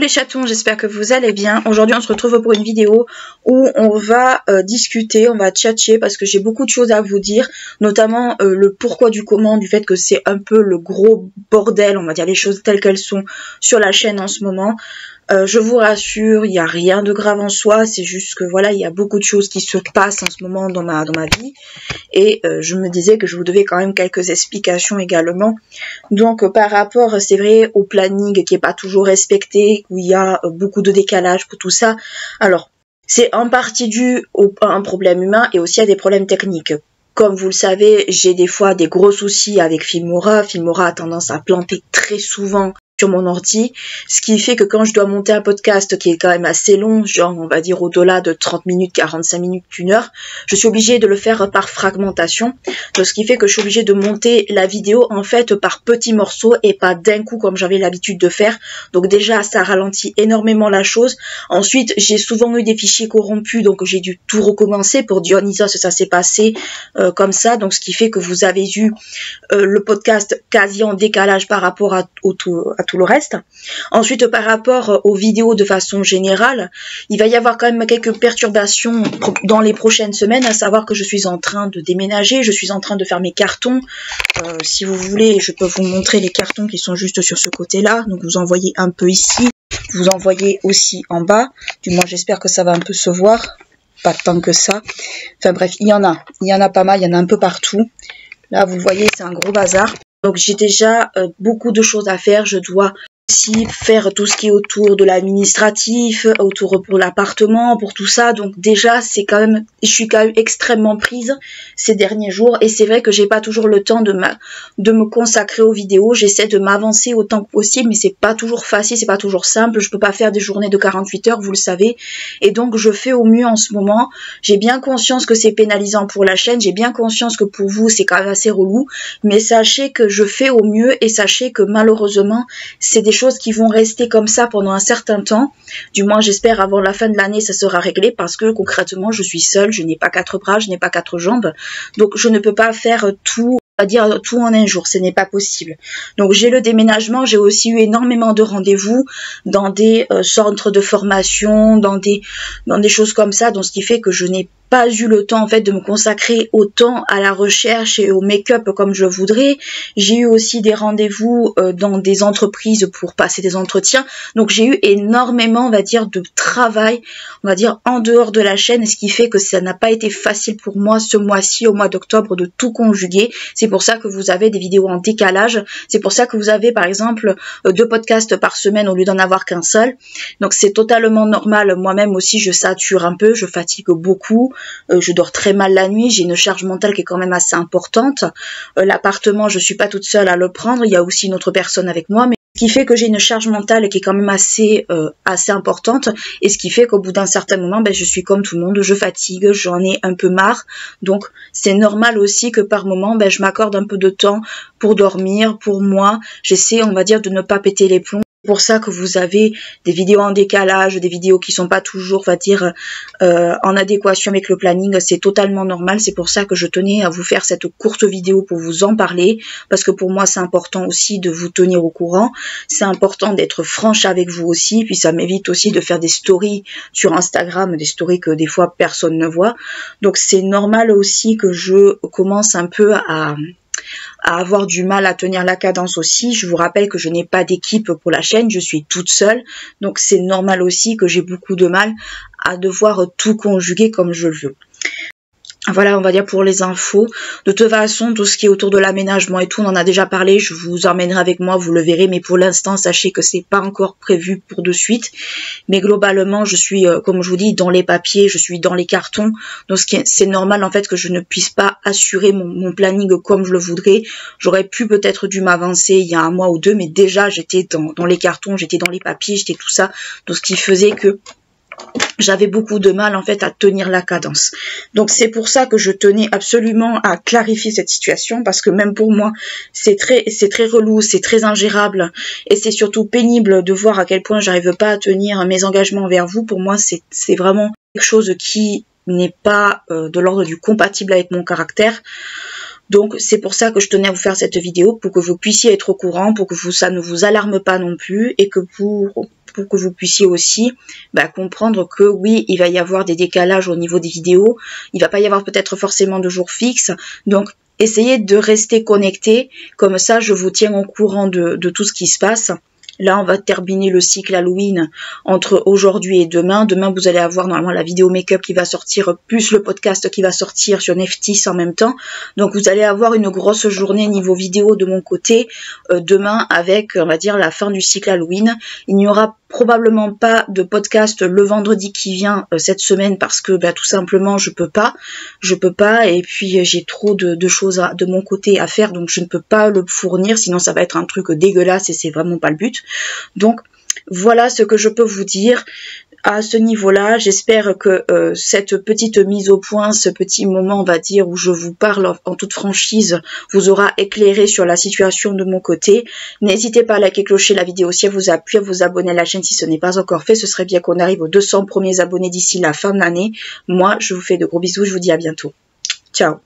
les chatons, j'espère que vous allez bien. Aujourd'hui on se retrouve pour une vidéo où on va discuter, on va tchatcher parce que j'ai beaucoup de choses à vous dire, notamment le pourquoi du comment, du fait que c'est un peu le gros bordel, on va dire les choses telles qu'elles sont sur la chaîne en ce moment. Je vous rassure, il n'y a rien de grave en soi, c'est juste que voilà, il y a beaucoup de choses qui se passent en ce moment dans ma vie et je me disais que je vous devais quand même quelques explications également. Donc par rapport, c'est vrai, au planning qui est pas toujours respecté, où il y a beaucoup de décalage pour tout ça, alors c'est en partie dû à un problème humain et aussi à des problèmes techniques. Comme vous le savez, j'ai des fois des gros soucis avec Filmora. Filmora a tendance à planter très souvent sur mon ordi, ce qui fait que quand je dois monter un podcast qui est quand même assez long, genre on va dire au-delà de 30 minutes, 45 minutes, 1 heure, je suis obligée de le faire par fragmentation, donc ce qui fait que je suis obligée de monter la vidéo en fait par petits morceaux et pas d'un coup comme j'avais l'habitude de faire. Donc déjà ça ralentit énormément la chose. Ensuite j'ai souvent eu des fichiers corrompus, donc j'ai dû tout recommencer. Pour Dionysos ça s'est passé comme ça, donc ce qui fait que vous avez eu le podcast quasi en décalage par rapport à tout le reste. Ensuite, par rapport aux vidéos de façon générale, il va y avoir quand même quelques perturbations dans les prochaines semaines, à savoir que je suis en train de déménager, je suis en train de faire mes cartons. Si vous voulez, je peux vous montrer les cartons qui sont juste sur ce côté-là. Donc vous en voyez un peu ici, vous en voyez aussi en bas. Du moins, j'espère que ça va un peu se voir. Pas tant que ça. Enfin bref, il y en a pas mal, il y en a un peu partout. Là, vous voyez, c'est un gros bazar. Donc j'ai déjà beaucoup de choses à faire, je dois aussi faire tout ce qui est autour de l'administratif, autour pour l'appartement, pour tout ça. Donc déjà c'est quand même, je suis quand même extrêmement prise ces derniers jours et c'est vrai que j'ai pas toujours le temps de me consacrer aux vidéos. J'essaie de m'avancer autant que possible, mais c'est pas toujours facile, c'est pas toujours simple. Je peux pas faire des journées de 48 heures, vous le savez, et donc je fais au mieux en ce moment. J'ai bien conscience que c'est pénalisant pour la chaîne, j'ai bien conscience que pour vous c'est quand même assez relou, mais sachez que je fais au mieux et sachez que malheureusement c'est des choses qui vont rester comme ça pendant un certain temps. Du moins j'espère avant la fin de l'année ça sera réglé, parce que concrètement je suis seule, je n'ai pas 4 bras, je n'ai pas 4 jambes, donc je ne peux pas faire tout, à dire tout en un jour, ce n'est pas possible. Donc j'ai le déménagement, j'ai aussi eu énormément de rendez-vous dans des centres de formation, dans des choses comme ça, donc ce qui fait que je n'ai pas eu le temps en fait de me consacrer autant à la recherche et au make-up comme je voudrais. J'ai eu aussi des rendez-vous dans des entreprises pour passer des entretiens. Donc j'ai eu énormément, on va dire, de travail, on va dire, en dehors de la chaîne, ce qui fait que ça n'a pas été facile pour moi ce mois-ci, au mois d'octobre, de tout conjuguer. C'est pour ça que vous avez des vidéos en décalage. C'est pour ça que vous avez par exemple 2 podcasts par semaine au lieu d'en avoir qu'un seul. Donc c'est totalement normal. Moi-même aussi je sature un peu, je fatigue beaucoup. Je dors très mal la nuit, j'ai une charge mentale qui est quand même assez importante. L'appartement, je suis pas toute seule à le prendre, il y a aussi une autre personne avec moi, mais ce qui fait que j'ai une charge mentale qui est quand même assez importante, et ce qui fait qu'au bout d'un certain moment, je suis comme tout le monde, je fatigue, j'en ai un peu marre. Donc c'est normal aussi que par moment, je m'accorde un peu de temps pour dormir, pour moi. J'essaie, on va dire, de ne pas péter les plombs. C'est pour ça que vous avez des vidéos en décalage, des vidéos qui sont pas toujours, on va dire, en adéquation avec le planning. C'est totalement normal. C'est pour ça que je tenais à vous faire cette courte vidéo pour vous en parler, parce que pour moi c'est important aussi de vous tenir au courant. C'est important d'être franche avec vous aussi, puis ça m'évite aussi de faire des stories sur Instagram, des stories que des fois personne ne voit. Donc c'est normal aussi que je commence un peu à avoir du mal à tenir la cadence aussi. Je vous rappelle que je n'ai pas d'équipe pour la chaîne, je suis toute seule, donc c'est normal aussi que j'ai beaucoup de mal à devoir tout conjuguer comme je le veux. Voilà, on va dire pour les infos. De toute façon, tout ce qui est autour de l'aménagement et tout, on en a déjà parlé, je vous emmènerai avec moi, vous le verrez, mais pour l'instant, sachez que c'est pas encore prévu pour de suite. Mais globalement, je suis, comme je vous dis, dans les papiers, je suis dans les cartons, donc c'est normal en fait que je ne puisse pas assurer mon planning comme je le voudrais. J'aurais pu peut-être dû m'avancer il y a 1 mois ou 2, mais déjà j'étais dans les cartons, j'étais dans les papiers, j'étais tout ça, donc ce qui faisait que j'avais beaucoup de mal en fait à tenir la cadence. Donc c'est pour ça que je tenais absolument à clarifier cette situation, parce que même pour moi c'est très relou, c'est très ingérable, et c'est surtout pénible de voir à quel point j'arrive pas à tenir mes engagements envers vous. Pour moi c'est vraiment quelque chose qui n'est pas de l'ordre du compatible avec mon caractère. Donc c'est pour ça que je tenais à vous faire cette vidéo, pour que vous puissiez être au courant, pour que ça ne vous alarme pas non plus, et que pour que vous puissiez aussi comprendre que oui, il va y avoir des décalages au niveau des vidéos, il va pas y avoir peut-être forcément de jours fixes, donc essayez de rester connecté, comme ça je vous tiens au courant de tout ce qui se passe. Là, on va terminer le cycle Halloween entre aujourd'hui et demain. Demain, vous allez avoir normalement la vidéo make-up qui va sortir, plus le podcast qui va sortir sur Neftis en même temps. Donc, vous allez avoir une grosse journée niveau vidéo de mon côté demain avec, on va dire, la fin du cycle Halloween. Il n'y aura probablement pas de podcast le vendredi qui vient cette semaine parce que tout simplement je peux pas et puis j'ai trop de choses de mon côté à faire, donc je ne peux pas le fournir, sinon ça va être un truc dégueulasse et c'est vraiment pas le but. Donc voilà ce que je peux vous dire à ce niveau-là. J'espère que cette petite mise au point, ce petit moment, on va dire, où je vous parle en toute franchise, vous aura éclairé sur la situation de mon côté. N'hésitez pas à liker, clocher la vidéo si elle vous a plu, à vous abonner à la chaîne si ce n'est pas encore fait. Ce serait bien qu'on arrive aux 200 premiers abonnés d'ici la fin de l'année. Moi, je vous fais de gros bisous, je vous dis à bientôt. Ciao.